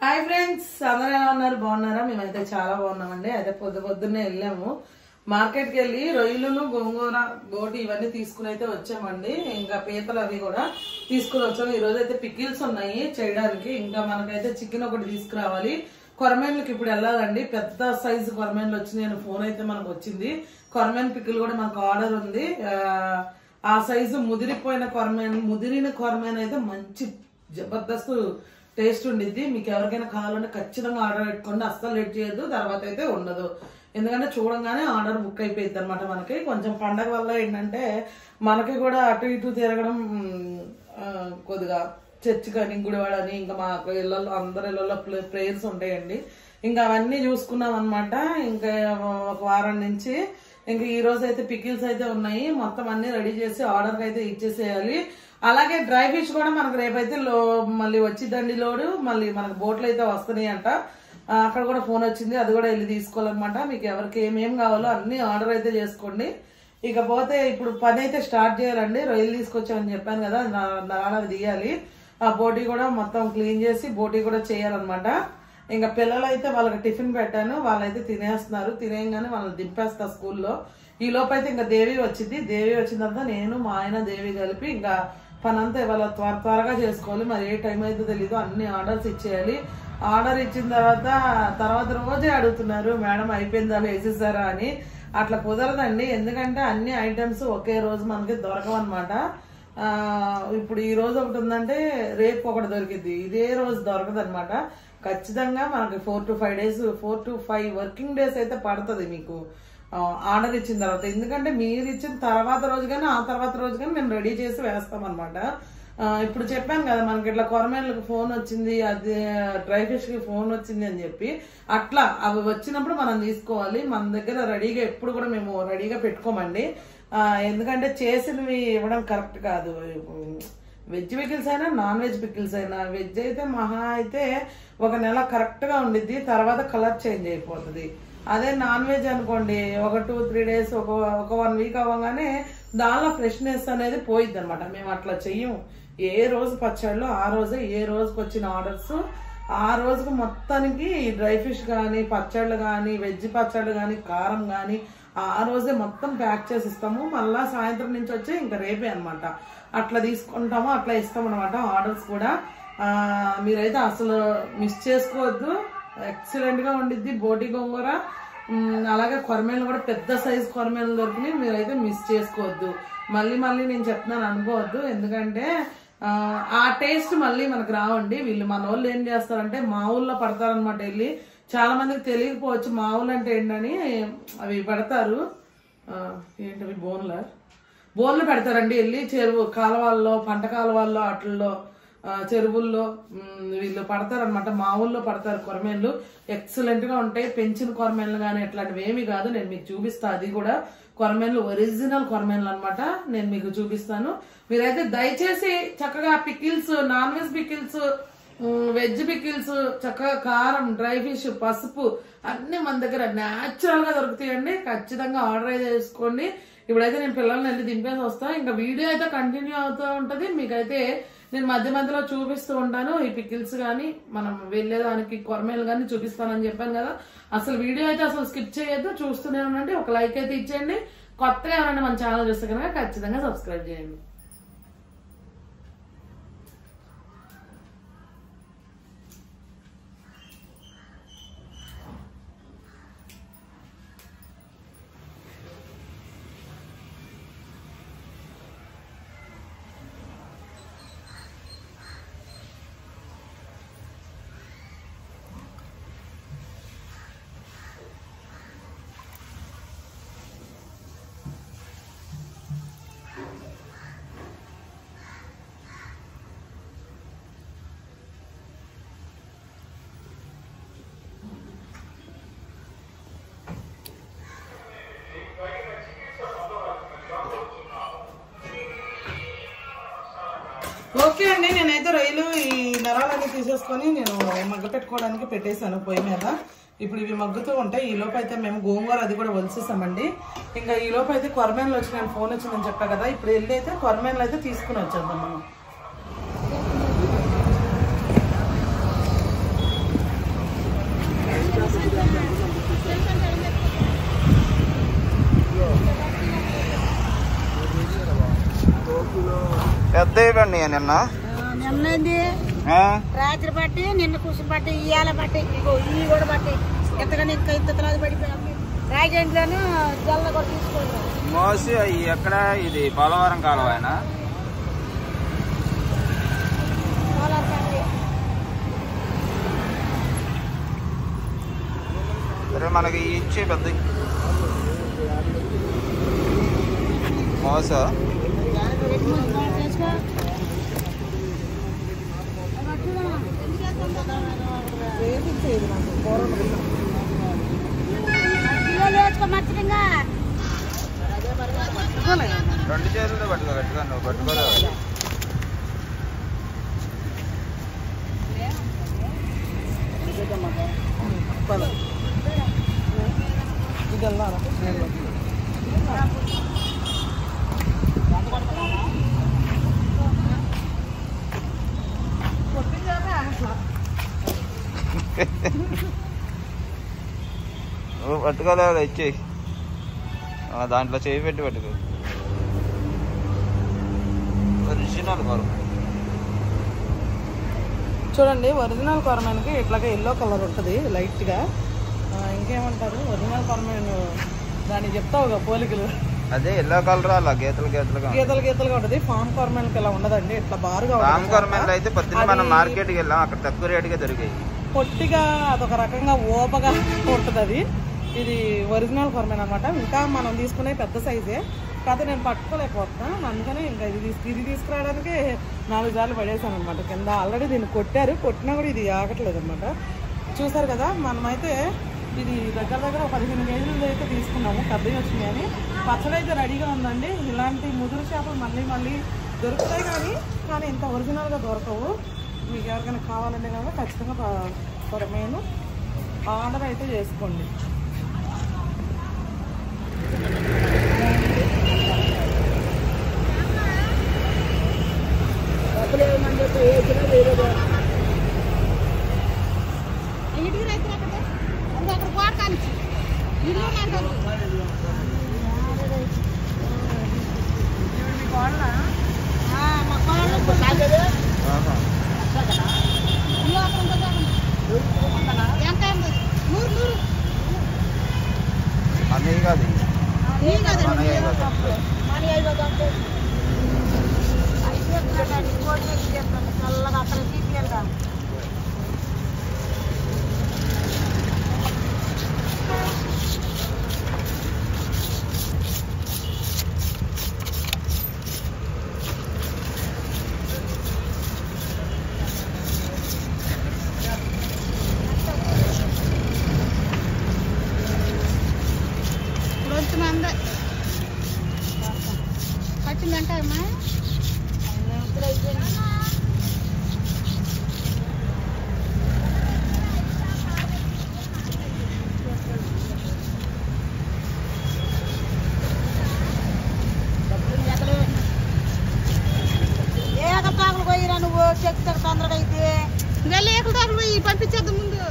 Hi friends, అందరూ ఎలా ఉన్నారు? బాగున్నారా? మేమైతే చాలా బాగున్నామండి. అయితే పొద్దున్నే వెళ్ళాము మార్కెట్ కి వెళ్ళి రొయ్యలు, గోంగూర, బోటి ఇవన్నీ తీసుకుని అయితే వచ్చామండి. ఇంకా పీతలు అవి కూడా తీసుకుని వచ్చాము. ఈ రోజు అయితే పికిల్స్ ఉన్నాయి చేయడానికి. ఇంకా మనకైతే చికెన్ ఒకటి తీసుకురావాలి. కొరమేన్లకి ఇప్పుడు వెళ్ళాలండి. పెద్ద సైజు కొరమేన్లు వచ్చినాయి. ఫోన్ అయితే మనకు వచ్చింది. కొరమేన్ పికిల్ కూడా మనకు ఆర్డర్ ఉంది. ఆ సైజు ముదిరిన కొరమేన్ అయితే మంచి జబర్దస్త్ టేస్ట్ ఉండిద్ది. మీకు ఎవరికైనా కావాలంటే ఖచ్చితంగా ఆర్డర్ పెట్టుకోండి. అస్సలు లేట్ చేయొద్దు, తర్వాత అయితే ఉండదు. ఎందుకంటే చూడంగానే ఆర్డర్ బుక్ అయిపోయింది అనమాట. మనకి కొంచెం పండగ వల్ల ఏంటంటే మనకి కూడా అటు ఇటు తిరగడం కొద్దిగా చర్చ్ కానీ గుడివాడని ఇంకా మా ఇళ్ళల్లో అందరి ఇళ్ళల్లో ప్రేయర్స్ ఉంటాయండి. ఇంకా అవన్నీ చూసుకున్నాం అనమాట. ఇంకా ఒక వారం నుంచి ఇంకా ఈ రోజు అయితే పికిల్స్ అయితే ఉన్నాయి. మొత్తం అన్ని రెడీ చేసి ఆర్డర్కి అయితే ఇచ్చేసేయాలి. అలాగే డ్రై ఫిష్ కూడా మనకు రేపైతే మళ్ళీ వచ్చిందండి లోడు. మళ్ళీ మనకు బోట్లు అయితే వస్తున్నాయి అంట. అక్కడ కూడా ఫోన్ వచ్చింది, అది కూడా వెళ్ళి తీసుకోవాలన్నమాట. మీకు ఎవరికి ఏమేం కావాలో అన్ని ఆర్డర్ అయితే చేసుకోండి. ఇకపోతే ఇప్పుడు పని అయితే స్టార్ట్ చేయాలండి. రొయ్యలు తీసుకొచ్చామని చెప్పాను కదా, నరాలు తీయాలి. ఆ బోటీ కూడా మొత్తం క్లీన్ చేసి బోటీ కూడా చేయాలన్నమాట. ఇంకా పిల్లలు అయితే వాళ్ళకి టిఫిన్ పెట్టాను, వాళ్ళైతే తినేస్తున్నారు. తినేయంగానే వాళ్ళని దింపేస్తా స్కూల్లో. ఈ లోపైతే ఇంకా దేవి వచ్చింది. దేవి వచ్చిన తర్వాత నేను మా ఆయన దేవి కలిపి ఇంకా పని అంతా ఇవాళ త్వరగా చేసుకోవాలి. మరి ఏ టైం అయితే తెలీదు. అన్ని ఆర్డర్స్ ఇచ్చేయాలి. ఆర్డర్ ఇచ్చిన తర్వాత రోజే అడుగుతున్నారు, మేడం అయిపోయిందా, వేసేసారా అని. అట్లా కుదరదండి. ఎందుకంటే అన్ని ఐటమ్స్ ఒకే రోజు మనకి దొరకవన్నమాట. ఇప్పుడు ఈ రోజు ఒకటి ఉందంటే రేపు ఒకటి దొరికింది, ఇదే రోజు దొరకదు అనమాట. ఖచ్చితంగా మనకి 4 to 5 వర్కింగ్ డేస్ అయితే పడుతుంది మీకు ఆర్డర్ ఇచ్చిన తర్వాత. ఎందుకంటే మీరు ఇచ్చిన తర్వాత రోజు కానీ ఆ తర్వాత రోజు కానీ మేము రెడీ చేసి వేస్తాం అనమాట. ఇప్పుడు చెప్పాను కదా మనకి ఇట్లా కొరమేన్లకు ఫోన్ వచ్చింది, అది డ్రై ఫిష్ కి ఫోన్ వచ్చింది అని చెప్పి. అట్లా అవి వచ్చినప్పుడు మనం తీసుకోవాలి. మన దగ్గర రెడీగా ఎప్పుడు కూడా మేము రెడీగా పెట్టుకోమండి. ఎందుకంటే చేసినవి ఇవ్వడం కరెక్ట్ కాదు. వెజ్ పికిల్స్ అయినా నాన్ వెజ్ పికిల్స్ అయినా, వెజ్ అయితే మహా అయితే ఒక నెల కరెక్ట్ గా ఉండిద్ది, తర్వాత కలర్ చేంజ్ అయిపోతుంది. అదే నాన్ వెజ్ అనుకోండి, ఒక 2-3 days ఒక 1 week అవ్వగానే దానిలో ఫ్రెష్నెస్ అనేది పోయిద్ది అనమాట. మేము అట్లా చెయ్యము. ఏ రోజు పచ్చళ్ళు ఆ రోజే, ఏ రోజుకి వచ్చిన ఆర్డర్స్ ఆ రోజుకు మొత్తానికి డ్రై ఫిష్ కానీ, పచ్చళ్ళు కానీ, వెజ్ పచ్చళ్ళు కానీ, కారం కానీ ఆ రోజే మొత్తం ప్యాక్ చేసి ఇస్తాము. మళ్ళా సాయంత్రం నుంచి వచ్చి ఇంకా రేపే అనమాట. అట్లా తీసుకుంటాము, అట్లా ఇస్తాం అనమాట ఆర్డర్స్ కూడా. మీరైతే అసలు మిస్ చేసుకోవద్దు. ఎక్సలెంట్ గా ఉండిద్ది బోటి గోంగూర. అలాగే కొరమేలు కూడా పెద్ద సైజు కొరమేలు దొరికినాయి. మీరైతే మిస్ చేసుకోవద్దు. మళ్ళీ నేను చెప్తున్నాను అనుకోవద్దు. ఎందుకంటే ఆ టేస్ట్ మళ్ళీ మనకు రావండి. వీళ్ళు మన వాళ్ళు ఏం చేస్తారంటే మా ఊళ్ళో పడతారనమాట. వెళ్ళి చాలా మందికి తెలియకపోవచ్చు మా ఊళ్ళు అంటే ఏంటని. అవి పెడతారు, ఏంటవి బోన్లు పెడతారండి. వెళ్ళి చెరువు కాలువల్లో, పంట కాలువల్లో, అట్లలో చెరువుల్లో వీళ్ళు పడతారనమాట. మా ఊళ్ళో పడతారు కొరమేన్లు. ఎక్సలెంట్ గా ఉంటాయి. పెంచిన కొరమేన్లు కానీ అట్లాంటివి ఏమి కాదు. నేను మీకు చూపిస్తా. అది కూడా కొరమేన్లు, ఒరిజినల్ కొరమేన్లు అనమాట. నేను మీకు చూపిస్తాను. మీరైతే దయచేసి చక్కగా pickles, non veg pickles, veg pickles, చక్కగా కారం, డ్రై ఫిష్, పసుపు అన్ని మన దగ్గర న్యాచురల్ గా దొరుకుతాయండి. ఖచ్చితంగా ఆర్డర్ చేసుకోండి. ఇప్పుడైతే నేను పిల్లల్ని వెళ్ళి దింపేసి వస్తాను. ఇంకా వీడియో అయితే కంటిన్యూ అవుతూ ఉంటది. మీకైతే నేను మధ్యలో చూపిస్తూ ఉంటాను. ఈ పికిల్స్ కానీ మనం వెళ్ళేదానికి కొరమేలు కానీ చూపిస్తానని చెప్పాను కదా. అసలు వీడియో అయితే అసలు స్కిప్ చేయొద్దు, చూస్తూనే ఉండండి. ఒక లైక్ అయితే ఇచ్చేయండి. కొత్తగా ఎవరైనా మన ఛానల్ చూస్తే కనుక ఖచ్చితంగా సబ్స్క్రైబ్ చేయండి. ఓకే అండి, నేనైతే రొయ్యలు ఈ నరాలన్నీ తీసేసుకొని నేను మగ్గ పెట్టుకోవడానికి పెట్టేశాను పొయ్యి మీద. ఇప్పుడు ఇవి మగ్గుతూ ఉంటాయి. ఈ లోపు అయితే మేము గోంగూర అది కూడా వలిసేసామండి. ఇంకా ఈ లోపు అయితే కొరమేన్లు వచ్చి నేను ఫోన్ వచ్చిందని చెప్పా కదా. ఇప్పుడు వెళ్ళి అయితే కొరమేన్లు అయితే తీసుకుని వచ్చేద్దాం మనం. ఇవ్వండి నిన్న నిన్నది రాత్రి బట్టి నిన్న కూర్చుని బట్టి ఇవాళ బట్టి ఇగో ఇవి కూడా బట్టి ఎంతగానో ఇంకా ఇంత తర్వాత పడిపోయాము రాజంట్లోనూ జల్ల కూడా తీసుకోవాలి మోసి ఎక్కడ ఇది పోలవరం కాలువ ఆయన సరే మనకి ఇచ్చే పెద్ద మోస రెండు చేతులతో పట్టుకో గట్టిగా నువ్వు పట్టుకోలేవు నువ్వు పట్టుకోలేవు ఇచ్చేయి దాంట్లో చేయి పెట్టి పట్టుకో ఒరిజినల్ కొరమ చూడండి ఒరిజినల్ కొరమేనకి ఇట్లాగా ఎల్లో కలర్ ఉంటుంది లైట్గా ఇంకేమంటారు ఒరిజినల్ కొరమేను దాన్ని చెప్తావుగా పోలికలు అదే ఎల్లో కలర్ అలా గీతలు గీతలుగా ఉంటుంది ఫామ్ కొరమేనకి ఇలా ఉండదండి ఇట్లా బారుగా ఫామ్ కొరమేనలు అయితే పొద్దున్న మనం మార్కెట్కి వెళ్ళాం అక్కడ తక్కువ రేటుగా దొరికాయి పొట్టిగా అదొక రకంగా ఓపగా ఉంటుంది అది ఇది ఒరిజినల్ కొరమేన్ అనమాట ఇంకా మనం తీసుకునే పెద్ద సైజే కాదు నేను పట్టుకోలేకపోతున్నాను అందుకనే ఇంకా ఇది తీసుకురావడానికి 4 సార్లు పడేసాను అనమాట కింద ఆల్రెడీ దీన్ని కొట్టినా కూడా ఇది ఆగట్లేదు అనమాట చూసారు కదా మనమైతే ఇది దగ్గర 15 కేజీలు అయితే తీసుకున్నాము పెద్దవి వచ్చినాయి అని పచ్చడి అయితే రెడీగా ఉందండి ఇలాంటి ముదురు చేపలు మళ్ళీ దొరుకుతాయి కానీ ఇంత ఒరిజినల్గా దొరకవు మీకు ఎవరికైనా కావాలంటే కనుక ఖచ్చితంగా కొరమేను ఆర్డర్ అయితే చేసుకోండి అనేది కాదు చల్లగా అక్కడ తీసుకెళ్తాం పట్టిందంటే అమ్మా ఏకతాకులు పోయిరా నువ్వు చెప్తారు తొందరగా అయితే వెళ్ళి ఏకతాకులు పోయి పంపించేద్దాం ముందు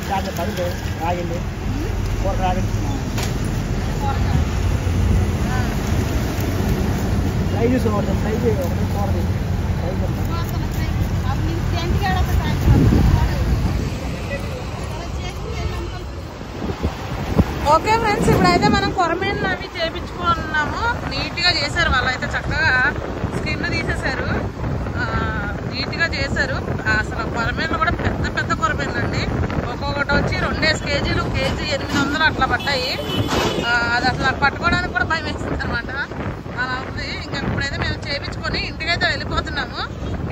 పడుతుంది రాగింది కూర రాగించుకున్నాం ఫ్రై చూసుకోవద్దు ఫ్రై ఒకటి కూరది ఫ్రై ఓకే ఫ్రెండ్స్, ఇప్పుడైతే మనం కొరమేన్లు అవి చేయించుకున్నాము. నీట్గా చేశారు వాళ్ళు అయితే, చక్కగా స్కిన్ తీసేశారు, నీట్గా చేశారు. అసలు కొరమేన్లు కూడా పెద్ద పెద్ద కొరమేన్లు అండి. ఒక్కొక్కటి వచ్చి 2 కేజీలు, కేజీ 800 అట్లా పడ్డాయి. అది అట్లా పట్టుకోవడానికి కూడా భయం వేస్తుంది అనమాట. అలా ఉంది. ఇంకా ఇప్పుడైతే మేము చేయించుకొని ఇంటికైతే వెళ్ళిపోతున్నాము.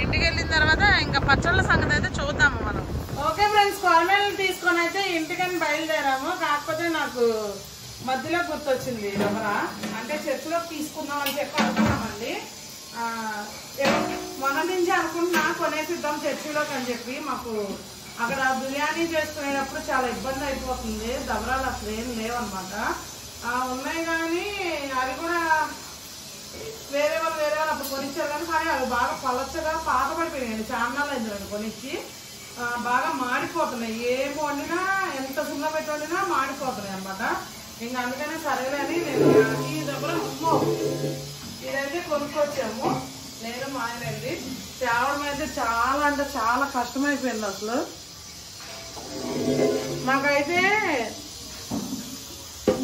ఇంటికి వెళ్ళిన తర్వాత ఇంకా పచ్చళ్ళ సంగతి అయితే చూద్దాము మనం. ఓకే ఫ్రెండ్స్, కొరమేన్లు తీసుకొని అయితే ఇంటికని బయలుదేరాము. కాకపోతే నాకు మధ్యలో గుర్తొచ్చింది ఎవరా అంటే చర్చిలో తీసుకుందాం అని చెప్పి అనుకున్నామండి. మొన్న నుంచి అనుకుంటున్నా కొనేసిద్దాం చర్చిలోకి అని చెప్పి. మాకు అక్కడ బిర్యానీ చేసుకునేటప్పుడు చాలా ఇబ్బంది అయిపోతుంది. దబరాలు అసలు ఏం లేవన్నమాట. ఉన్నాయి కానీ అవి కూడా వేరే వాళ్ళు అప్పుడు కొనిచ్చారు కానీ అవి బాగా పలచగా పాత పడిపోయినాయండి. చాన్నాళ్ళు అయిందండి కొనిచ్చి. బాగా మాడిపోతున్నాయి. ఏం వండినా ఎంత సున్న పెట్టి వండినా మాడిపోతున్నాయి అన్నమాట. ఇంకా అందుకనే సరేలేని నేను ఈ దగ్గర ఇదైతే కొనుక్కొచ్చాము. నేను మా ఆయన వెళ్ళి తేవడం అయితే చాలా అంటే చాలా కష్టమైపోయింది అసలు. మాకైతే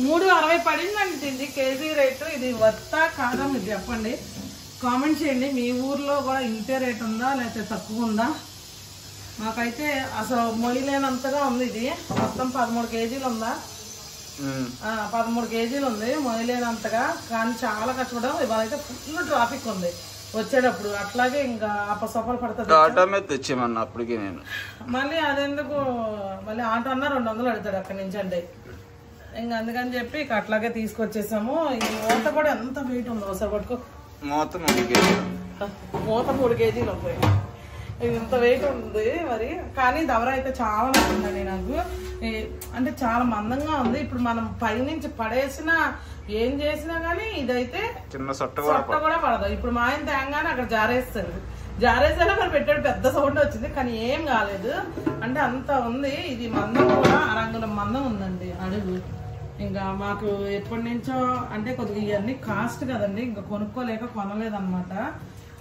3.60 పడిందండి దీన్ని కేజీ రేటు. ఇది వర్తా కాదా మీరు చెప్పండి, కామెంట్ చేయండి. మీ ఊర్లో కూడా ఇంతే రేట్ ఉందా లేకపోతే తక్కువ ఉందా? మాకైతే అసలు మొయ్యలేనంతగా ఉంది. ఇది మొత్తం 13 కేజీలు ఉందా? 13 కేజీలు ఉంది, మొయ్యలేనంతగా. కానీ చాలా కష్టపడ్డాం. ఇవాళ అయితే ఫుల్ ట్రాఫిక్ ఉంది వచ్చేటప్పుడు. అట్లాగే ఇంకా అప్పసొప్పలు పడుతుంది. తెచ్చేమన్నా అప్పటికి నేను మళ్ళీ అదెందుకు మళ్ళీ ఆటో అన్నా 200 అడుగుతాడు అక్కడి నుంచి అంటే. ఇంకా అందుకని చెప్పి ఇక అట్లాగే తీసుకొచ్చేసాము. ఈ మూత కూడా ఎంత వెయిట్ ఉందో ఒకసారి పట్టుకో. మూత 3 కేజీలు. మూత 3 కేజీలు ఉంటాయి. ఇంత వెయిట్ ఉంది మరి. కానీ దవర అయితే చాలా నచ్చిందండి నాకు. అంటే చాలా మందంగా ఉంది. ఇప్పుడు మనం పైనుంచి పడేసినా ఏం చేసినా కానీ ఇదైతే చిన్న సొట్ట కూడా పడదు. ఇప్పుడు మా ఆయన తేంగానే అక్కడ జారేస్తాడు. జారేసేలా మరి పెట్టాడు, పెద్ద సౌండ్ వచ్చింది కానీ ఏం కాలేదు. అంటే అంత ఉంది. ఇది మందం కూడా అరంగుళం మందం ఉందండి అడుగు. ఇంకా మాకు ఎప్పటి నుంచో అంటే కొద్దిగా ఇవన్నీ కాస్ట్ కదండి, ఇంకా కొనుక్కోలేక కొనలేదన్నమాట.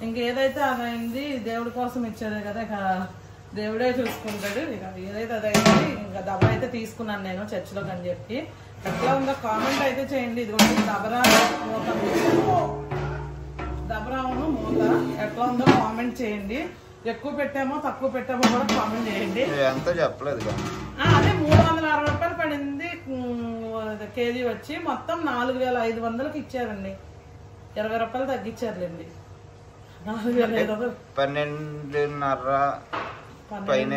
ఇంకేదైతే అదైంది దేవుడి కోసం ఇచ్చేదే కదా, ఇక దేవుడే చూసుకుంటాడు. ఇక ఏదైతే అదైంది. ఇంకా దబరా అయితే తీసుకున్నాను నేను చర్చిలోకి అని చెప్పి. ఎట్లా ఉందో కామెంట్ అయితే చేయండి. ఇదిగోండి దబరా మూత, దబరాను మూత ఎట్లా ఉందో కామెంట్ చేయండి. ఎక్కువ పెట్టామో తక్కువ పెట్టామో కూడా కామెంట్ చేయండి. ఎంత చెప్పలేదు. అదే 360 రూపాయలు పడింది కేజీ వచ్చి. మొత్తం 4500కి ఇచ్చారండి. 20 రూపాయలు తగ్గించారులేండి. 4500. 12.5 పైన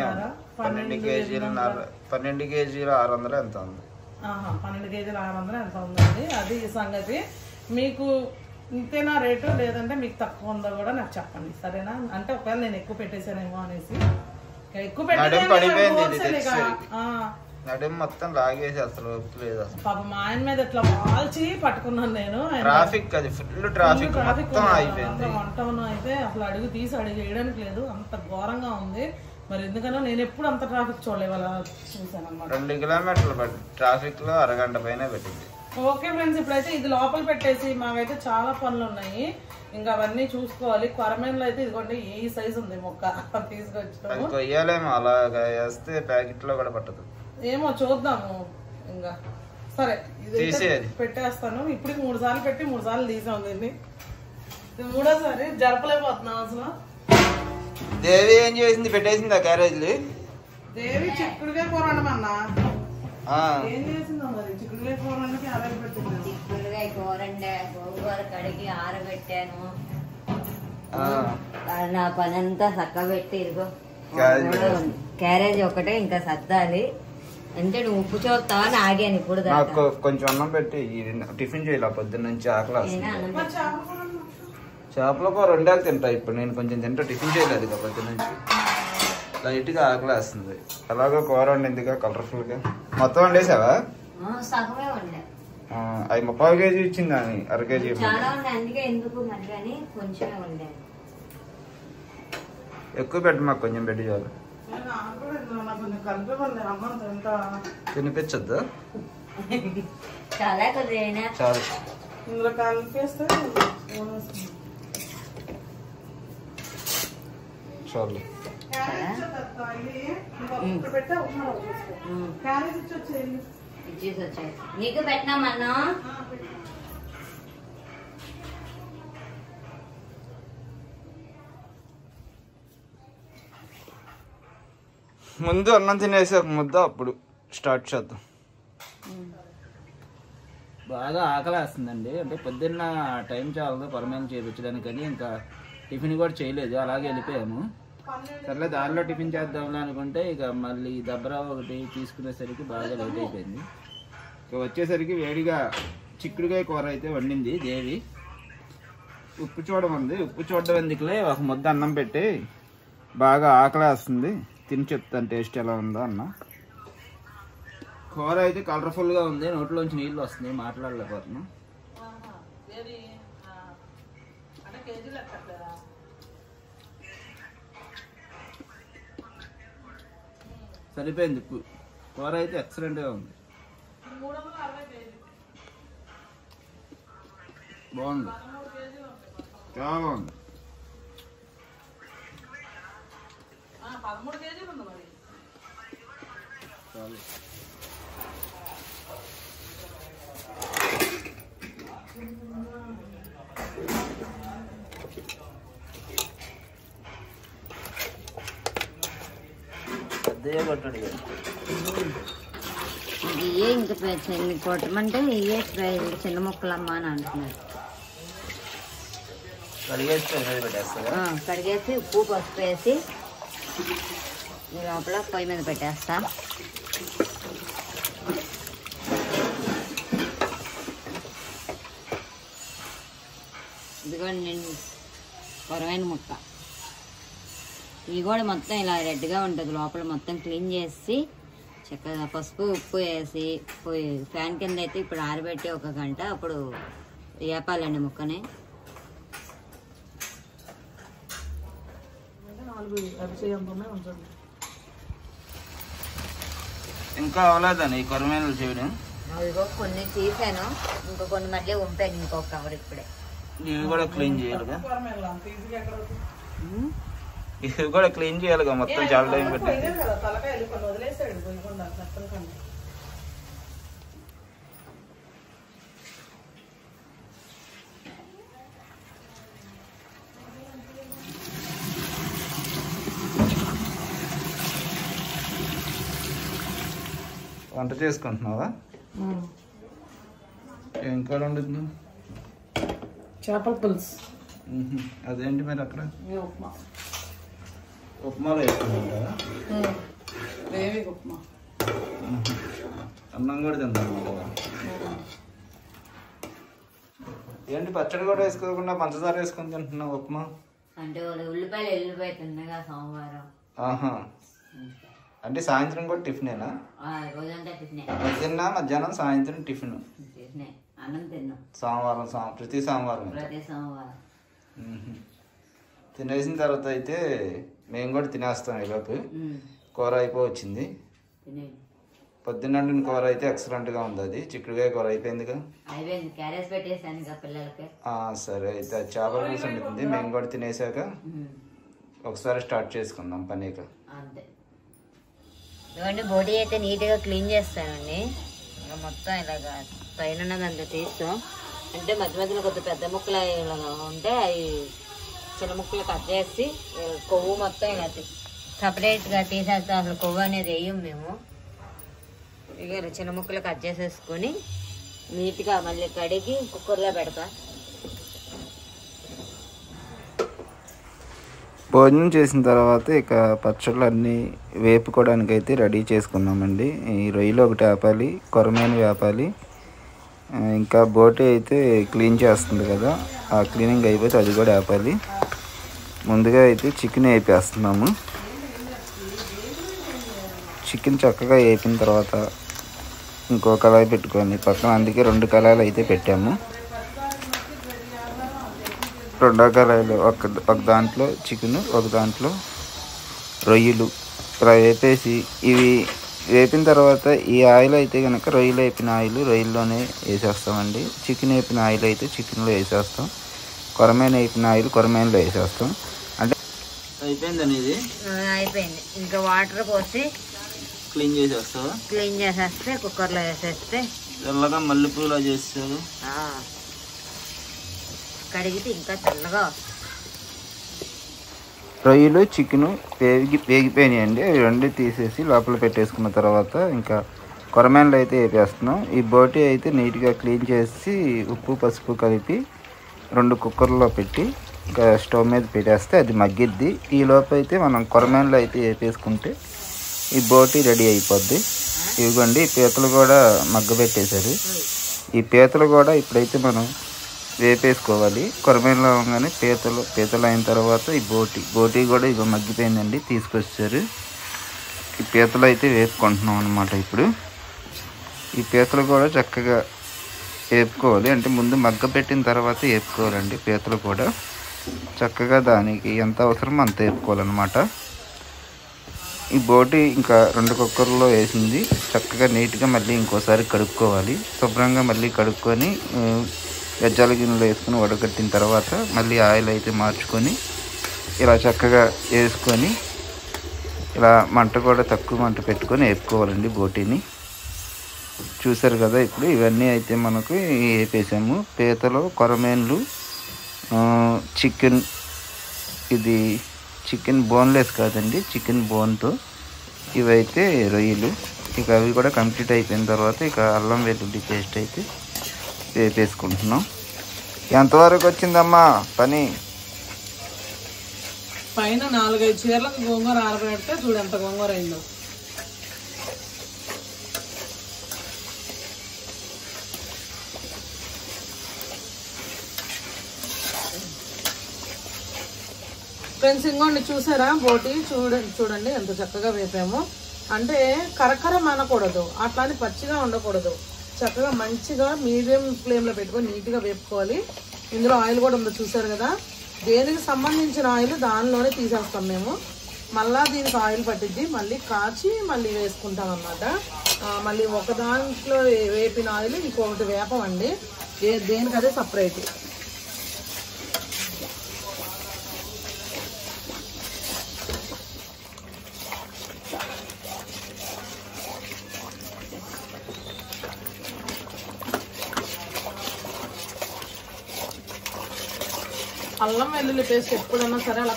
12 కేజీలు 600 ఎంత ఉంది. 12 కేజీలు 600 ఎంత ఉందండి. అది సంగతి. మీకు ఇంతేనా రేటు లేదంటే మీకు తక్కువ ఉందో కూడా నాకు చెప్పండి, సరేనా? అంటే ఒకవేళ నేను ఎక్కువ పెట్టేశానేమో అనేసి. ఎక్కువ నడుము మొత్తం లాగేసి అసలు లేదు. పాప మా ఆయన మీద ఇట్లా వాల్చి పట్టుకున్నాను నేను. ట్రాఫిక్ అది ఫుల్ ట్రాఫిక్ అయిపోయింది. వంటను అయితే అసలు అడుగు తీసి అడుగు వేయడానికి లేదు, అంత ఘోరంగా ఉంది. మరి ఎందుకన్నా నేను ఎప్పుడు అంత ట్రాఫిక్ చూడలేదు, అలా చూసాను అనమాట. 2 కిలోమీటర్లు ట్రాఫిక్ లో అరగంట పైన పెట్టింది. ఓకే ఫ్రెండ్స్, ఇప్పుడైతే ఇది లోపల పెట్టేసి మాకైతే చాలా పనులు ఉన్నాయి. ఇంకా అవన్నీ చూసుకోవాలి. కొరమేన్లు అయితే ఇదిగోండి ఈ సైజు ఉంది మొక్క తీసుకొచ్చాము. కొయ్యాలేమో అలాగా వేస్తే ప్యాకెట్ లో కూడా పట్టదు. ఏమో చూద్దాము. ఇంకా సరే ఇది పెట్టేస్తాను. ఇప్పుడు 3 సార్లు పెట్టి 3 సార్లు తీసాం దీన్ని. మూడోసారి జరపలేకపోతున్నాం అసలు. దేవి ఏం చేసింది? పెట్టేసింది ఆ క్యారేజ్లు. దేవి చిక్కుడుగా కూర వండమన్నా ఏం చేసిందో మరి. చిక్కుడుగా కూర వండకి ఆవిరి పెట్టింది. చిక్కుడుగా కూర వండా, గోంగూర కడిగి ఆరబెట్టాను. నా పని అంతా చక్కబెట్టి ఇదిగో క్యారేజ్ ఒకటే ఇంకా సర్దాలి. అంటే నువ్వు ఉప్పు చూస్తావని ఆగాను. ఇప్పుడు నాకు కొంచెం అన్నం పెట్టి టిఫిన్ చేయాలి. పొద్దున్న నుంచి ఆకలి. చేపల కూర వండాక తింటా. ఇప్పుడు నేను కొంచెం తింటా, టిఫిన్ చేయలేదు ఇక పొద్దున్న నుంచి. లైట్ గా ఆకలి వేస్తుంది. అలాగే కూర వండిందిగా కలర్ఫుల్ గా. మొత్తం వండేసావా? సగమే వండా. అవి 30 కేజీ ఇచ్చింది అని 1/2 కేజీ చాలా ఉన్నాయి. అందుకే ఎందుకు మరి కానీ కొంచెమే వండాను. ఎక్కువ పెట్టి మాకు కొంచెం పెట్టి చాలు. తినిపించద్దు చాలా కొద్దిగా చాలు. ఇందులో కలిపేస్తే చాలు. నీకు పెట్టినామన్నా ముందు అన్నం తినేసి ఒక ముద్ద అప్పుడు స్టార్ట్ చేద్దాం. బాగా ఆకలి వేస్తుందండి. అంటే పొద్దున్న టైం చాలదు పరమేం చేయించడానికని ఇంకా టిఫిన్ కూడా చేయలేదు, అలాగే వెళ్ళిపోయాము. సర్లే దారిలో టిఫిన్ చేద్దాంలే అనుకుంటే ఇక మళ్ళీ దబ్బరా ఒకటి తీసుకునేసరికి బాగా లేట్ అయిపోయింది. ఇక వచ్చేసరికి వేడిగా చిక్కుడుకాయ కూర అయితే వండింది దేవి. ఉప్పు చూడడం ఉంది, ఉప్పు చూడడం ఎందుకులే ఒక ముద్ద అన్నం పెట్టి బాగా ఆకలి వేస్తుంది తిని చెప్తాను టేస్ట్ ఎలా ఉందో అన్న. కూర అయితే కలర్ఫుల్గా ఉంది, నోట్లోంచి నీళ్ళు వస్తున్నాయి, మాట్లాడలేకపోతున్నాం. సరిపోయింది ఉప్పు. కూర అయితే ఎక్సలెంట్గా ఉంది, బాగుంది, చాలా బాగుంది. 13 కేజీలు ఉంది మరి. చాలు. పెద్దగా కొట్టాడు ఇవే ఇంకా చిన్న కొట్టమంటే ఇవే చిన్న ముక్కలమ్మా అని అంటున్నారు. కడిగేసి ఉప్పు పసుపు వేసి ఈ లోపల పొయ్యి మీద పెట్టేస్తా. ఇదిగోండి నేను కొరమైన ముక్క. ఇవి కూడా మొత్తం ఇలా రెడ్గా ఉంటుంది, లోపల మొత్తం క్లీన్ చేసి చక్కగా పసుపు ఉప్పు వేసి ఫ్యాన్ కింద అయితే ఇప్పుడు ఆరబెట్టి 1 గంట అప్పుడు వేపాలండి ముక్కని. ఇంకా అవ్వలేదని ఈ కొరమేనలు చేయడం. ఇదిగో కొన్ని తీసాను, ఇంకా కొన్ని మళ్ళీ ఉంపాను, ఇంకొక కవర్ ఇప్పుడే. ఇవి కూడా క్లీన్ చేయాలిగా, ఇవి కూడా క్లీన్ చేయాలిగా, మొత్తం చాలా టైం పెట్టింది. వంట చేసుకుంటున్నావా? ఏం కూర వండుతున్నావు? చేపల పులుసు. అదేంటి మరి అక్కడ ఉప్మా, ఉప్మాలో వేసుకుంటా? ఉప్మా అన్నం కూడా తింటాను కదా. ఏంటి పచ్చడి కూడా వేసుకోకుండా పంచదార వేసుకొని తింటున్నావు ఉప్మా? అంటే ఉల్లిపాయలు వెళ్ళిపోతుండగా సోమవారం. ఆహా, అంటే సాయంత్రం కూడా టిఫినేనా? రోజంతా టిఫినే, పొద్దున్న మధ్యాహ్నం సాయంత్రం టిఫిన్. టిఫినే, అన్నం తిన్నాం సోమవారం ప్రతి సోమవారం తినేసిన తర్వాత అయితే మేము కూడా తినేస్తాం. ఈలోపు కూర అయిపోవచ్చింది. పొద్దున్న కూర అయితే ఎక్సలెంట్గా ఉంది. అది చిక్కుడుకాయ కూర అయిపోయిందిగా, సరే అయితే చేపల పులుసు వండుతుంది. మేము కూడా తినేసాక ఒకసారి స్టార్ట్ చేసుకుందాం పనిక. ఇవ్వండి బోడీ అయితే నీట్గా క్లీన్ చేస్తానండి. ఇంకా మొత్తం ఇలాగా పైన అంత తీస్తాం. అంటే మధ్య మధ్యలో కొద్దిగా పెద్ద ముక్కలు ఇలాగా ఉంటే అవి చిన్న ముక్కలు కట్ చేసి కొవ్వు మొత్తం ఇలా సపరేట్గా తీసేస్తాం. అసలు కొవ్వు అనేది వేయం మేము. ఇక చిన్న ముక్కలు కట్ చేసేసుకొని నీట్గా మళ్ళీ కడిగి కుక్కర్లో పెడతాం. భోజనం చేసిన తర్వాత ఇక పచ్చళ్ళు అన్నీ వేపుకోవడానికి అయితే రెడీ చేసుకున్నామండి. ఈ రొయ్యలు ఒకటి వేపాలి, కొరమేను వేపాలి, ఇంకా బోటి అయితే క్లీన్ చేస్తుంది కదా, ఆ క్లీనింగ్ అయిపోతే అది కూడా వేపాలి. ముందుగా అయితే చికెన్ వేపేస్తున్నాము. చికెన్ చక్కగా వేపిన తర్వాత ఇంకో కళాయి పెట్టుకొని పక్కన, అందుకే 2 కళాయిలు అయితే పెట్టాము. 2 కళాయిలు, ఒక దాంట్లో చికెన్, ఒక దాంట్లో రొయ్యలు ఇలా వేపేసి ఇవి వేపిన తర్వాత ఈ ఆయిల్ అయితే కనుక రొయ్యలు వేపిన ఆయిల్ రొయ్యల్లోనే వేసేస్తామండి. చికెన్ వేపిన ఆయిల్ అయితే చికెన్లో వేసేస్తాం. కొరమేను వేపిన ఆయిల్ కొరమేనులో వేసేస్తాం. అంటే అయిపోయిందని ఇది అయిపోయింది. ఇంకా వాటర్ పోసి క్లీన్ చేసేస్తావా? క్లీన్ చేసేస్తే కుక్కర్లో వేసేస్తే తెల్లగా మల్లెపూలా చేస్తారు. కడిగితే ఇంకా తెల్లగా వస్తుంది. రొయ్యలు చికెను వేగిపోయినాయండి. అవి రెండు తీసేసి లోపల పెట్టేసుకున్న తర్వాత ఇంకా కొరమేనలు అయితే వేపేస్తున్నాం. ఈ బోటి అయితే నీట్గా క్లీన్ చేసి ఉప్పు పసుపు కలిపి 2 కుక్కర్లో పెట్టి ఇంకా స్టవ్ మీద పెట్టేస్తే అది మగ్గిద్ది. ఈ లోపు అయితే మనం కొరమేనలు అయితే వేపేసుకుంటే ఈ బోటి రెడీ అయిపోద్ది. ఇదిగోండి పీతలు కూడా మగ్గబెట్టేశారు. ఈ పీతలు కూడా ఇప్పుడైతే మనం వేపేసుకోవాలి. కొరమేనలు అవగానే పీతలు అయిన తర్వాత ఈ బోటి కూడా ఇక మగ్గిపోయిందండి, తీసుకొచ్చారు. ఈ పీతలు అయితే వేపుకుంటున్నాం అన్నమాట. ఇప్పుడు ఈ పీతలు కూడా చక్కగా వేపుకోవాలి. అంటే ముందు మగ్గ పెట్టిన తర్వాత వేపుకోవాలండి. పీతలు కూడా చక్కగా దానికి ఎంత అవసరమో అంత వేపుకోవాలన్నమాట. ఈ బోటి ఇంకా 2 కుక్కర్లో వేసింది. చక్కగా నీట్గా మళ్ళీ ఇంకోసారి కడుక్కోవాలి. శుభ్రంగా మళ్ళీ కడుక్కొని వెజ్జాల గిన్నెలో వేసుకొని వడగట్టిన తర్వాత మళ్ళీ ఆయిల్ అయితే మార్చుకొని ఇలా చక్కగా వేసుకొని ఇలా మంట కూడా తక్కువ మంట పెట్టుకొని వేపుకోవాలండి బోటీని. చూసారు కదా. ఇప్పుడు ఇవన్నీ అయితే మనకు వేపేసాము. పీతలు, కొరమేన్లు, చికెన్, ఇది చికెన్ బోన్లెస్ కాదండి, చికెన్ బోన్తో, ఇవైతే రొయ్యలు. ఇక అవి కూడా కంప్లీట్ అయిపోయిన తర్వాత ఇక అల్లం వెల్లుల్లి పేస్ట్ అయితే వేపేసుకుంటున్నాం. ఎంతవరకు వచ్చిందమ్మా పని? పైన 4-5 చీరలకు గోంగూర ఆరబెడితే చూడు ఎంత గోంగూర అయిందో. ఫ్రెండ్స్ ఇంకోండి చూసారా బోటి చూడండి ఎంత చక్కగా వేపాము. అంటే కరకరం అనకూడదు, అట్లానే పచ్చిగా ఉండకూడదు. చక్కగా మంచిగా మీడియం ఫ్లేమ్లో పెట్టుకొని నీట్గా వేపుకోవాలి. ఇందులో ఆయిల్ కూడా ఉందో చూసారు కదా. దేనికి సంబంధించిన ఆయిల్ దానిలోనే తీసేస్తాం మేము. మళ్ళీ దీనికి ఆయిల్ పట్టిద్ది, మళ్ళీ కాచి మళ్ళీ వేసుకుంటాం అన్నమాట. మళ్ళీ ఒక దాంట్లో వేపిన ఆయిల్ ఇంకొకటి వేపమండి, దేనికి అదే సపరేట్. అల్లం వెల్లుల్లి పేస్ట్ ఎప్పుడన్నా సరే అలా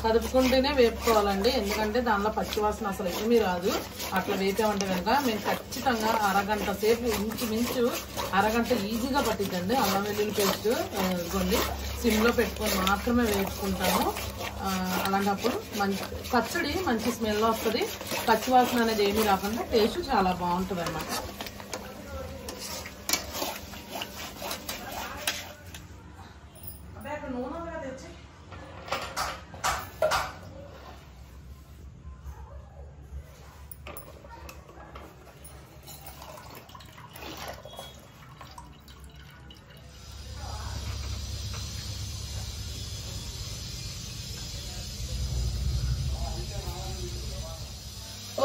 కదుపుకుంటూనే వేపుకోవాలండి. ఎందుకంటే దానిలో పచ్చివాసన అసలు ఏమీ రాదు. అట్లా వేపామంటే కనుక మేము ఖచ్చితంగా అరగంట సేపు, ఇంచుమించు అరగంట ఈజీగా పట్టిద్దండి అల్లం వెల్లుల్లి పేస్ట్. ఇదిగోండి సిమ్లో పెట్టుకొని మాత్రమే వేపుకుంటాము. అలాంటప్పుడు పచ్చడి మంచి స్మెల్ వస్తుంది. పచ్చివాసన అనేది ఏమీ రాకుండా టేస్ట్ చాలా బాగుంటుంది అన్నమాట.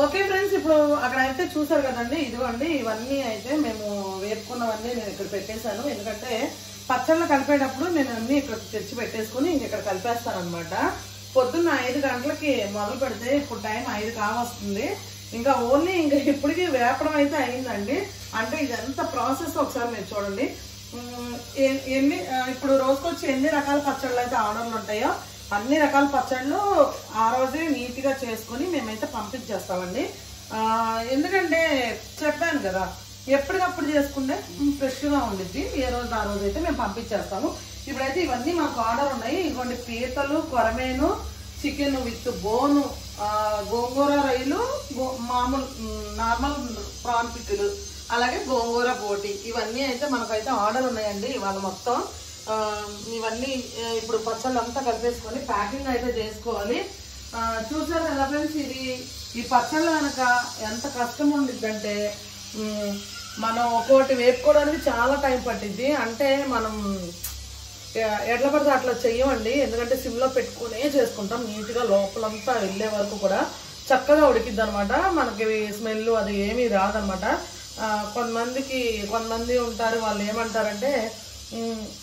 ఓకే ఫ్రెండ్స్, ఇప్పుడు అక్కడ అయితే చూసారు కదండి. ఇదిగోండి ఇవన్నీ అయితే మేము వేపుకున్నవన్నీ నేను ఇక్కడ పెట్టేశాను. ఎందుకంటే పచ్చళ్ళు కలిపేటప్పుడు నేను అన్ని ఇక్కడ తెచ్చి పెట్టేసుకుని ఇక్కడ కలిపేస్తాను అనమాట. పొద్దున్న 5 గంటలకి మొదలు పెడితే ఇప్పుడు టైం 5 కావస్తుంది. ఇంకా ఓన్లీ ఇంకా ఇప్పటికీ వేపడం అయితే అయిందండి. అంటే ఇదంతా ప్రాసెస్ ఒకసారి మీరు చూడండి. ఇప్పుడు రోజుకొచ్చి ఎన్ని రకాల పచ్చళ్ళు అయితే ఆర్డర్లు ఉంటాయో అన్ని రకాల పచ్చళ్ళు ఆ రోజే నీట్గా చేసుకొని మేమైతే పంపించేస్తామండి. ఎందుకంటే చెప్పాను కదా, ఎప్పటికప్పుడు చేసుకుంటే ఫ్రెష్గా ఉండిద్ది. ఏ రోజు ఆ రోజు అయితే మేము పంపించేస్తాము. ఇప్పుడైతే ఇవన్నీ మాకు ఆర్డర్ ఉన్నాయి. ఇదిగోండి పీతలు, కొరమేను, చికెన్ విత్ బోను, గోంగూర రొయ్యలు, మామూలు నార్మల్ ప్రాన్ పిక్కులు, అలాగే గోంగూర బోటి, ఇవన్నీ అయితే మనకైతే ఆర్డర్ ఉన్నాయండి ఇవాళ మొత్తం. ఇవన్నీ ఇప్పుడు పచ్చళ్ళు అంతా కలిపేసుకొని ప్యాకింగ్ అయితే చేసుకోవాలి. చూసారు కదా ఫ్రెండ్స్, ఈ పచ్చళ్ళు కనుక ఎంత కష్టం ఉండిద్దంటే మనం ఒక్కోటి వేపుకోవడానికి చాలా టైం పట్టిద్ది. అంటే మనం ఎట్లా పడితే అట్లా చెయ్యమండి, ఎందుకంటే సిమ్లో పెట్టుకునే చేసుకుంటాం. నీట్గా లోపలంతా వెళ్ళే వరకు కూడా చక్కగా ఉడికిద్ది అనమాట. మనకి స్మెల్ అది ఏమీ రాదనమాట. కొంతమంది ఉంటారు, వాళ్ళు ఏమంటారంటే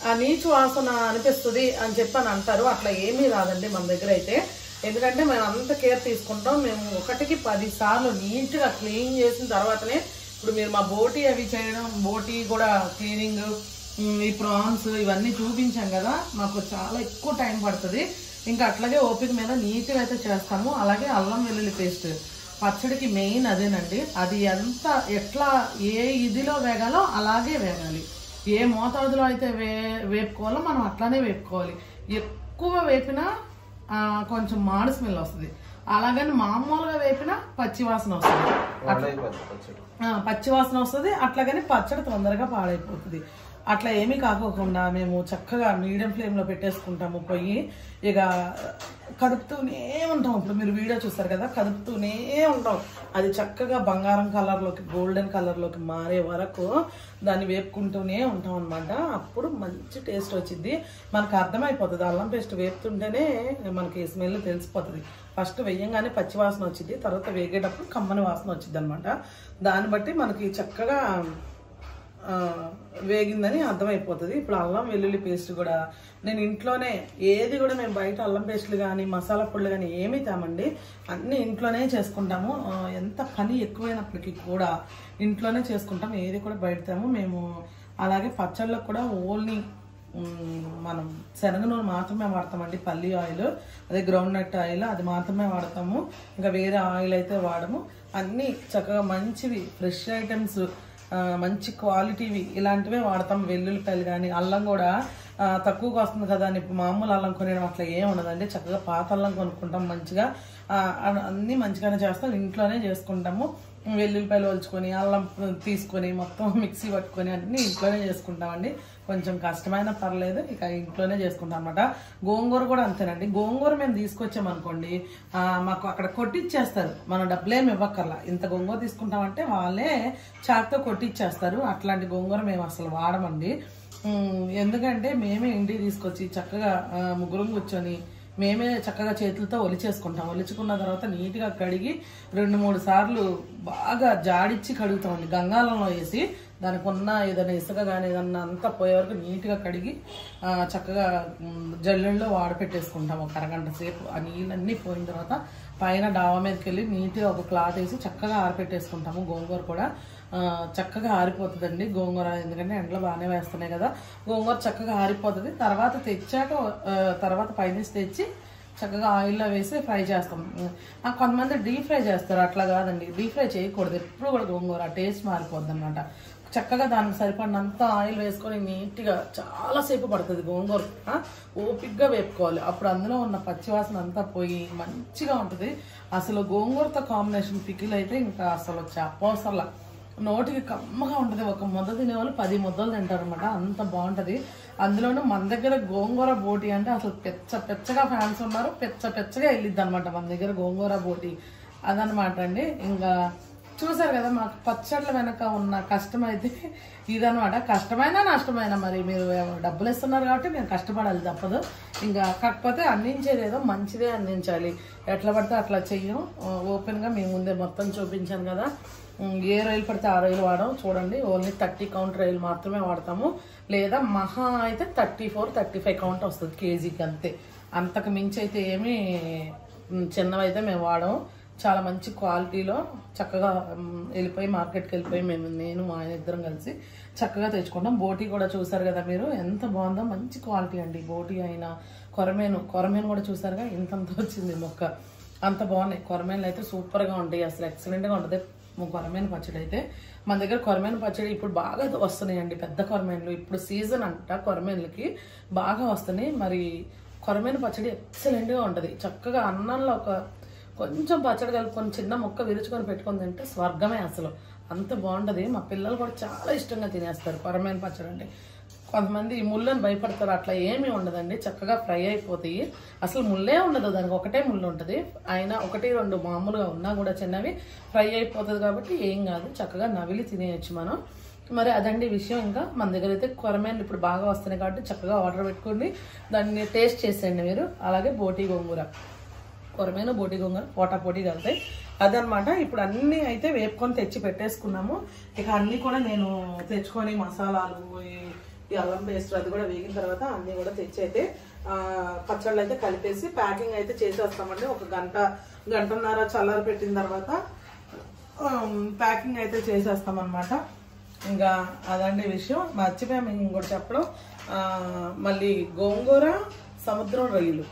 ఆ నీచు వాసన అనిపిస్తుంది అని చెప్పని అంటారు. అట్లా ఏమీ రాదండి మన దగ్గర అయితే, ఎందుకంటే మేము అంత కేర్ తీసుకుంటాం. మేము 1కి 10 సార్లు నీట్గా క్లీన్ చేసిన తర్వాతనే, ఇప్పుడు మీరు మా బోటీ అవి చేయడం, బోటీ కూడా క్లీనింగ్, ఈ ప్రాన్స్ ఇవన్నీ చూపించాం కదా, మాకు చాలా ఎక్కువ టైం పడుతుంది. ఇంకా అట్లాగే ఓపిక మీద నీట్గా అయితే చేస్తాము. అలాగే అల్లం వెల్లుల్లి పేస్ట్ పచ్చడికి మెయిన్ అదేనండి. అది ఎట్లా ఏ ఇదిలో వేగాలో అలాగే వేగాలి. ఏ మోతాదులో అయితే వేపుకోవాలో మనం అట్లానే వేపుకోవాలి. ఎక్కువ వేపినా కొంచెం మాడు స్మెల్ వస్తుంది, అలాగని మామూలుగా వేపినా పచ్చివాసన వస్తుంది. పచ్చివాసన వస్తుంది, అట్లాగని పచ్చడి తొందరగా పాడైపోతుంది. అట్లా ఏమీ కాకోకుండా మేము చక్కగా మీడియం ఫ్లేమ్లో పెట్టేసుకుంటాము పొయ్యి. ఇక కదుపుతూనే ఉంటాం. ఇప్పుడు మీరు వీడియో చూస్తారు కదా, కదుపుతూనే ఉంటాం. అది చక్కగా బంగారం కలర్లోకి, గోల్డెన్ కలర్లోకి మారే వరకు దాన్ని వేపుకుంటూనే ఉంటాం అనమాట. అప్పుడు మంచి టేస్ట్ వచ్చింది. మనకు అర్థమైపోతుంది, అల్లం పేస్ట్ వేపుతుంటేనే మనకి స్మెల్ తెలిసిపోతుంది. ఫస్ట్ వేయంగానే పచ్చి వాసన వచ్చింది, తర్వాత వేగేటప్పుడు కమ్మని వాసన వచ్చింది అనమాట. దాన్ని బట్టి మనకి చక్కగా వేగిందని అర్థమైపోతుంది. ఇప్పుడు అల్లం వెల్లుల్లి పేస్ట్ కూడా నేను ఇంట్లోనే, ఏది కూడా మేము బయట అల్లం పేస్టులు కానీ మసాలా పొడులు కానీ ఏమీ తేమండి, అన్నీ ఇంట్లోనే చేసుకుంటాము. ఎంత పని ఎక్కువైనప్పటికీ కూడా ఇంట్లోనే చేసుకుంటాం, ఏది కూడా బయట తేము మేము. అలాగే పచ్చళ్ళకు కూడా ఓన్లీ మనం శనగ నూనె మాత్రమే వాడతామండి, పల్లి ఆయిల్, అదే గ్రౌండ్ నట్ ఆయిల్ అది మాత్రమే వాడతాము. ఇంకా వేరే ఆయిల్ అయితే వాడము. అన్నీ చక్కగా మంచివి ఫ్రెష్ ఐటమ్స్, మంచి క్వాలిటీవి ఇలాంటివే వాడతాం. వెల్లుల్లిపాయలు కానీ, అల్లం కూడా తక్కువగా వస్తుంది కదా అని ఇప్పుడు మామూలు అల్లం కొనేయడం అట్లా ఏం ఉండదండి. చక్కగా పాత అల్లం కొనుక్కుంటాం, మంచిగా అన్నీ మంచిగానే చేస్తాం, ఇంట్లోనే చేసుకుంటాము. వెల్లుల్లిపాయలు ఒలుచుకొని, అల్లం తీసుకొని మొత్తం మిక్సీ పట్టుకొని అన్నీ ఇంట్లోనే చేసుకుంటామండి. కొంచెం కష్టమైనా పర్లేదు, ఇక ఇంట్లోనే చేసుకుంటాం అనమాట. గోంగూర కూడా అంతేనండి. గోంగూర మేము తీసుకొచ్చామనుకోండి, మాకు అక్కడ కొట్టిచ్చేస్తారు, మనం డబ్బులేమి ఇవ్వక్కర్లా. ఇంత గోంగూర తీసుకుంటామంటే వాళ్ళే చాక్తో కొట్టిచ్చేస్తారు. అట్లాంటి గోంగూర మేము అసలు వాడమండి. ఎందుకంటే మేమే ఇంటికి తీసుకొచ్చి చక్కగా ముగ్గురం కూర్చొని మేమే చక్కగా చేతులతో ఒలిచేసుకుంటాం. ఒలిచుకున్న తర్వాత నీట్గా కడిగి 2-3 సార్లు బాగా జాడిచ్చి కడుగుతామండి, గంగాలంలో వేసి. దానికి ఉన్న ఏదైనా ఇసుక కానీ ఏదన్నా అంతా పోయే వరకు నీట్గా కడిగి చక్కగా జల్లెల్లో వాడపెట్టేసుకుంటాం ఒక అరగంట సేపు. ఆ నీళ్ళన్నీ పోయిన తర్వాత పైన డాబా మీదకి వెళ్ళి నీట్గా ఒక క్లాత్ వేసి చక్కగా ఆరపెట్టేసుకుంటాము. గోంగూర కూడా చక్కగా ఆరిపోతుందండి గోంగూర, ఎందుకంటే ఎండలో బాగానే వేస్తున్నాయి కదా, గోంగూర చక్కగా ఆరిపోతుంది. తర్వాత తెచ్చాక తర్వాత పైన తెచ్చి చక్కగా ఆయిల్లో వేసి ఫ్రై చేస్తాం. కొంతమంది డీప్ ఫ్రై చేస్తారు, అట్లా కాదండి, డీప్ ఫ్రై చేయకూడదు ఎప్పుడు కూడా. గోంగూర టేస్ట్ మారిపోద్ది అనమాట. చక్కగా దానికి సరిపడినంత ఆయిల్ వేసుకొని నీట్గా చాలాసేపు పడుతుంది గోంగూర, ఓపిక్గా వేపుకోవాలి. అప్పుడు అందులో ఉన్న పచ్చివాసన అంతా పోయి మంచిగా ఉంటుంది. అసలు గోంగూరతో కాంబినేషన్ పికిల్ అయితే ఇంకా అసలు చెప్పవసరలా, నోటికి కమ్మగా ఉంటుంది. ఒక ముద్ద తినేవాళ్ళు 10 ముద్దలు తింటారు అనమాట, అంత బాగుంటుంది. అందులోనూ మన దగ్గర గోంగూర బోటి అంటే అసలు పెచ్చగా ఫ్యాన్స్ ఉన్నారు, పెచ్చగా వెళ్ళిద్ది అనమాట మన దగ్గర గోంగూర బోటి, అదనమాట అండి. ఇంకా చూసారు కదా మాకు పచ్చళ్ళ వెనక ఉన్న కష్టం అయితే ఇదనమాట. కష్టమైనా నష్టమైనా మరి మీరు డబ్బులు ఇస్తున్నారు కాబట్టి మేము కష్టపడాలి, తప్పదు. ఇంకా కాకపోతే అందించేది ఏదో మంచిదే అందించాలి, ఎట్లా పడితే అట్లా చెయ్యం. ఓపెన్గా మేము ముందే మొత్తం చూపించాను కదా. ఏ రైలు పడితే ఆ రైలు వాడడం చూడండి, ఓన్లీ 30 కౌంట్ రైలు మాత్రమే వాడతాము. లేదా మహా అయితే 34-35 కౌంట్ వస్తుంది కేజీకి, అంతే. అంతకు మించి అయితే ఏమీ చిన్నవైతే మేము వాడము. చాలా మంచి క్వాలిటీలో చక్కగా వెళ్ళిపోయి మార్కెట్కి వెళ్ళిపోయి నేను మా ఆయన ఇద్దరం కలిసి చక్కగా తెచ్చుకుంటాం. బోటీ కూడా చూసారు కదా మీరు, ఎంత బాగుందో, మంచి క్వాలిటీ అండి. బోటీ అయినా కొరమేను కూడా చూసారుగా, ఇంతంత వచ్చింది మొక్క, అంత బాగున్నాయి. కొరమేన్లు అయితే సూపర్గా ఉంటాయి, అసలు ఎక్సలెంట్గా ఉంటుంది కొరమేను పచ్చడి అయితే. మన దగ్గర కొరమేను పచ్చడి ఇప్పుడు బాగా వస్తున్నాయండి, పెద్ద కొరమేన్లు. ఇప్పుడు సీజన్ అంట కొరమేన్లకి, బాగా వస్తున్నాయి. మరి కొరమేను పచ్చడి ఎక్సలెంట్గా ఉంటుంది. చక్కగా అన్నంలో కొంచెం పచ్చడి కలుపుకొని చిన్న ముక్క విరుచుకొని పెట్టుకొని తింటే స్వర్గమే, అసలు అంత బాగుంటుంది. మా పిల్లలు కూడా చాలా ఇష్టంగా తినేస్తారు కొరమేను పచ్చడి అంటే. కొంతమంది ముళ్ళని భయపడతారు, అట్లా ఏమీ ఉండదండి, చక్కగా ఫ్రై అయిపోతాయి. అసలు ముళ్ళే ఉండదు, దానికి ఒకటే ముళ్ళు ఉంటుంది. అయినా 1-2 మామూలుగా ఉన్నా కూడా చిన్నవి ఫ్రై అయిపోతుంది కాబట్టి ఏం కాదు, చక్కగా నవిలి తినేయచ్చు మనం. మరి అదండి విషయం. ఇంకా మన దగ్గర అయితే కొరమేను ఇప్పుడు బాగా వస్తున్నాయి కాబట్టి చక్కగా ఆర్డర్ పెట్టుకోండి, దాన్ని టేస్ట్ చేసేయండి మీరు. అలాగే బోటి గోంగూర, కొరమేను బోటి గోంగూర పోటాపోటీ కలుతాయి అదనమాట. ఇప్పుడు అన్నీ అయితే వేపుకొని తెచ్చి పెట్టేసుకున్నాము. ఇక అన్నీ కూడా నేను తెచ్చుకొని మసాలాలు, ఈ అల్లం పేస్ట్ అది కూడా వేగిన తర్వాత అన్నీ కూడా తెచ్చి అయితే పచ్చళ్ళు అయితే కలిపేసి ప్యాకింగ్ అయితే చేసేస్తామండి. ఒక గంటన్నర చల్లారి పెట్టిన తర్వాత ప్యాకింగ్ అయితే చేసేస్తాం అనమాట. ఇంకా అదండి విషయం. మర్చిపోయాము ఇంకోటి చెప్పడం, మళ్ళీ గోంగూర సముద్రం రొయ్యలు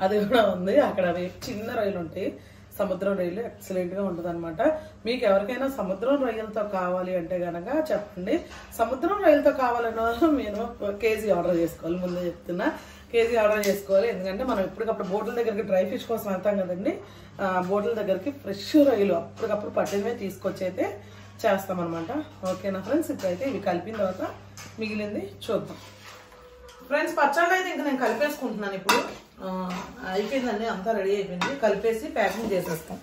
అది కూడా ఉంది అక్కడ. చిన్న రొయ్యలు ఉంటాయి, సముద్రం రొయ్యలు ఎక్సలెంట్గా ఉంటుంది అనమాట. మీకు ఎవరికైనా సముద్రం రొయ్యలతో కావాలి అంటే కనుక చెప్పండి. సముద్రం రొయ్యలతో కావాలన్న వాళ్ళు మీరు కేజీ ఆర్డర్ చేసుకోవాలి, ముందే చెప్తున్నా. కేజీ ఆర్డర్ చేసుకోవాలి, ఎందుకంటే మనం ఎప్పటికప్పుడు బోట్ల దగ్గరికి డ్రై ఫిష్ కోసం వెళ్తాం కదండి. బోట్ల దగ్గరికి ఫ్రెష్ రొయ్యలు అప్పటికప్పుడు పట్టినవే తీసుకొచ్చి అయితే చేస్తామన్నమాట. ఓకేనా ఫ్రెండ్స్, ఇప్పుడైతే ఇవి కలిపిన తర్వాత మిగిలింది చూద్దాం. ఫ్రెండ్స్ పచ్చళ్ళు అయితే ఇంకా నేను కలిపేసుకుంటున్నాను. ఇప్పుడు అయిపోయిందండి, అంతా రెడీ అయిపోయింది. కలిపేసి ప్యాకింగ్ చేసేస్తాం.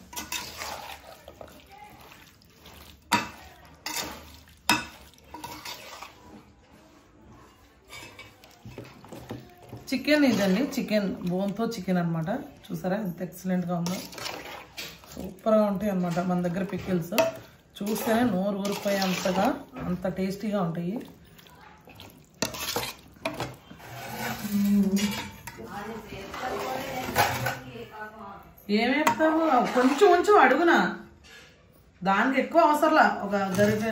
చికెన్ ఇదండి, చికెన్ బోన్తో చికెన్ అనమాట. చూసారా ఎంత ఎక్సలెంట్గా ఉందో, సూపర్గా ఉంటాయి అనమాట మన దగ్గర పికిల్స్. చూస్తేనే నోరు ఊరిపోయే అంతగా అంత టేస్టీగా ఉంటాయి. ఏమేస్తావు కొంచెం అడుగునా, దానికి ఎక్కువ అవసరంలా. ఒక గరిటె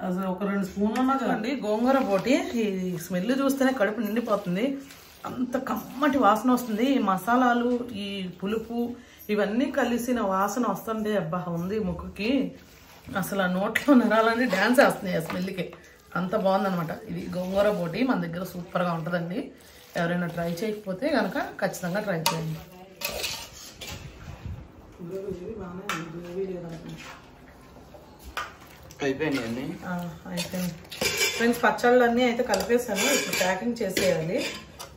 అసలు ఒక 2 స్పూన్లు ఉన్నా కదండి. గోంగూర బోటి ఈ స్మెల్ చూస్తేనే కడుపు నిండిపోతుంది, అంత కమ్మటి వాసన వస్తుంది. ఈ మసాలాలు, ఈ పులుపు ఇవన్నీ కలిసిన వాసన వస్తుంది. అబ్బా ఉంది ముక్కుకి, అసలు ఆ నోట్లో నరాలని డ్యాన్స్ వేస్తున్నాయి ఆ స్మెల్కి. అంత బాగుందనమాట. ఇది గోంగూర బోటి మన దగ్గర సూపర్గా ఉంటుందండి. ఎవరైనా ట్రై చేయకపోతే కనుక ఖచ్చితంగా ట్రై చేయండి. అయిపోయింది ఫ్రెండ్స్, పచ్చళ్ళు అన్నీ అయితే కలిపేసాను. ఇప్పుడు ప్యాకింగ్ చేసేయాలి.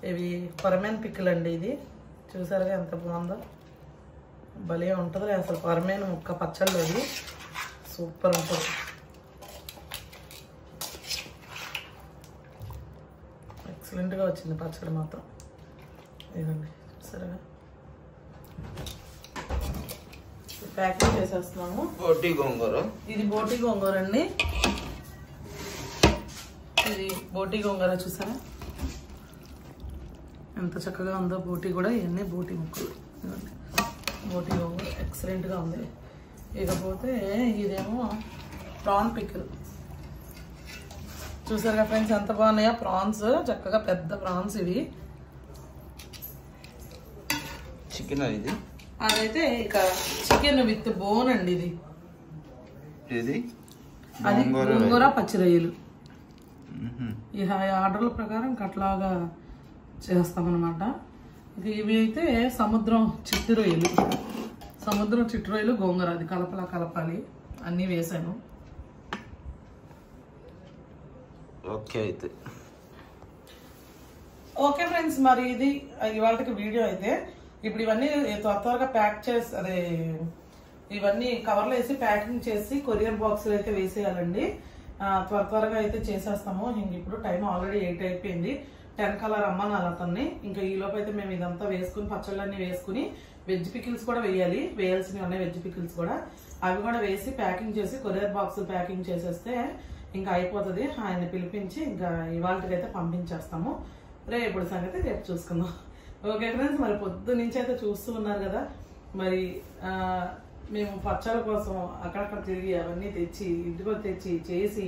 ఇవి కొరమేను పిక్కలు అండి. ఇది చూసారుగా ఎంత బాగుందో, భలే ఉంటుంది అసలు. కొరమేను ముక్క పచ్చళ్ళు అది సూపర్ ఉంటుంది. ఎక్సలెంట్గా వచ్చింది పచ్చడి మాత్రం. ఇదండి చూసారుగా, ప్యాకింగ్ చేసేస్తున్నాము. బోటి గోంగూర, ఇది బోటి గోంగూర అండి. ఇది బోటి గోంగూర చూసారా ఎంత చక్కగా ఉందో. బోటి కూడా ఇవన్నీ బోటి ముక్కలు. బోటి గోంగూర ఎక్సలెంట్గా ఉంది. ఇకపోతే ఇదేమో ప్రాన్ పిక్కలు. చూసారుగా ఫ్రెండ్స్ ఎంత బాగున్నాయో ప్రాన్స్, చక్కగా పెద్ద ప్రాన్స్ ఇవి. చికెన్ ఇది, అదైతే ఇక చికెన్ విత్ బోన్ అండి. ఇది అది గోంగూర పచ్చి రొయ్యలు. ఈ ఆర్డర్ల ప్రకారం అట్లాగా చేస్తామన్నమాట. ఇవి అయితే సముద్రం చిట్టు రొయ్యలు, సముద్రం చిట్టు రొయ్యలు గోంగూర అది కలపాలి. అన్నీ వేసాను. ఓకే అయితే ఓకే ఫ్రెండ్స్, మరి ఇది ఇవాళకి వీడియో అయితే. ఇప్పుడు ఇవన్నీ త్వరగా ప్యాక్ చేసి ఇవన్నీ కవర్లో వేసి ప్యాకింగ్ చేసి కొరియర్ బాక్స్ అయితే వేసేయాలండి. త్వరగా అయితే చేసేస్తాము. ఇంక ఇప్పుడు టైం ఆల్రెడీ 8 అయిపోయింది. 10 కల్లా రమ్మనాలి అతన్ని. ఇంకా ఈ లోపు అయితే మేము ఇదంతా వేసుకుని పచ్చళ్ళన్నీ వేసుకుని వెజ్ పికిల్స్ కూడా వేయాల్సినవి ఉన్నాయి. వెజ్ పికిల్స్ కూడా అవి కూడా వేసి ప్యాకింగ్ చేసి కొరియర్ బాక్స్ ప్యాకింగ్ చేసేస్తే ఇంకా అయిపోతుంది. ఆయన్ని పిలిపించి ఇంకా ఇవాళకైతే పంపించేస్తాము. రేపు సంగతి రేపు చూసుకుందాం. ఓకే ఫ్రెండ్స్, మరి పొద్దు నుంచి అయితే చూస్తూ ఉన్నారు కదా. మరి మేము పచ్చళ్ళ కోసం అక్కడక్కడ తిరిగి అవన్నీ తెచ్చి ఇంటికి తెచ్చి చేసి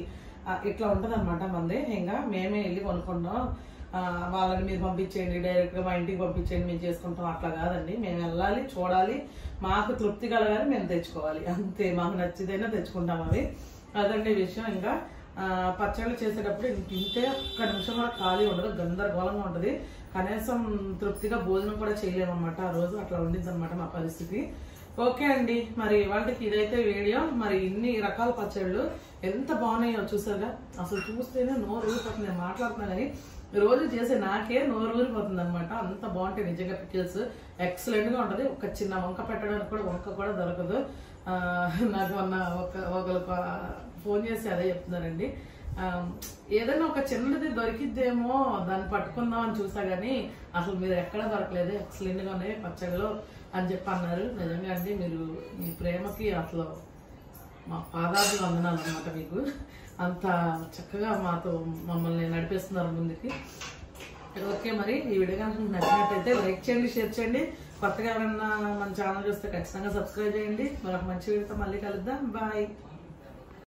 ఇట్లా ఉంటుంది అనమాట మంది. ఇంకా మేమే వెళ్ళి కొనుక్కుంటాం. వాళ్ళని మీరు పంపించేయండి, డైరెక్ట్గా మా ఇంటికి పంపించేయండి, మేము చేసుకుంటాం అట్లా కాదండి. మేము వెళ్ళాలి, చూడాలి, మాకు తృప్తి కలగాలి, మేము తెచ్చుకోవాలి అంతే. మాకు నచ్చిదైనా తెచ్చుకుంటాం అవి. అదండి విషయం. ఇంకా పచ్చళ్ళు చేసేటప్పుడు ఇంతే ఒక్క నిమిషం కూడా ఖాళీ ఉండదు, గందరగోళంగా ఉంటుంది. కనీసం తృప్తిగా భోజనం కూడా చేయలేమన్నమాట. ఆ రోజు అట్లా ఉండిద్ది అనమాట మా పరిస్థితి. ఓకే అండి, మరి వాళ్ళకి ఇదైతే వీడియో. మరి ఇన్ని రకాల పచ్చళ్ళు ఎంత బాగున్నాయో చూసారుగా. అసలు చూస్తేనే నోరు ఊరిపోతుంది. నేను మాట్లాడుతున్నా కానీ రోజు చేసే నాకే నోరు ఊరిపోతుంది అనమాట. అంత బాగుంటాయి నిజంగా పికిల్స్. ఎక్సలెంట్ గా ఉంటది. ఒక చిన్న వంక పెట్టడానికి కూడా వంక కూడా దొరకదు. నాకు మొన్న ఒకరు ఫోన్ చేసి అదే చెప్తున్నారండి. ఏదైనా ఒక చిన్నది దొరికిద్దేమో దాన్ని పట్టుకుందాం అని చూసా గానీ అసలు మీరు ఎక్కడ దొరకలేదు, ఎక్సలెంట్ గా ఉన్నాయి పచ్చళ్ళు అని చెప్పి అన్నారు. నిజంగా అండి మీరు మీ ప్రేమకి అసలు మా పాదాలు వందనాలు అన్నమాట. మీకు అంత చక్కగా మాతో మమ్మల్ని నడిపిస్తున్నారు ముందుకి. ఓకే, మరి ఈ వీడియో కనుక మీకు నచ్చినట్టయితే లైక్ చేయండి, షేర్ చేయండి. కొత్తగా ఎవరైనా మన ఛానల్ చూస్తే ఖచ్చితంగా సబ్స్క్రైబ్ చేయండి. మరొక మంచి వీడియోతో మళ్ళీ కలుద్దాం. బాయ్.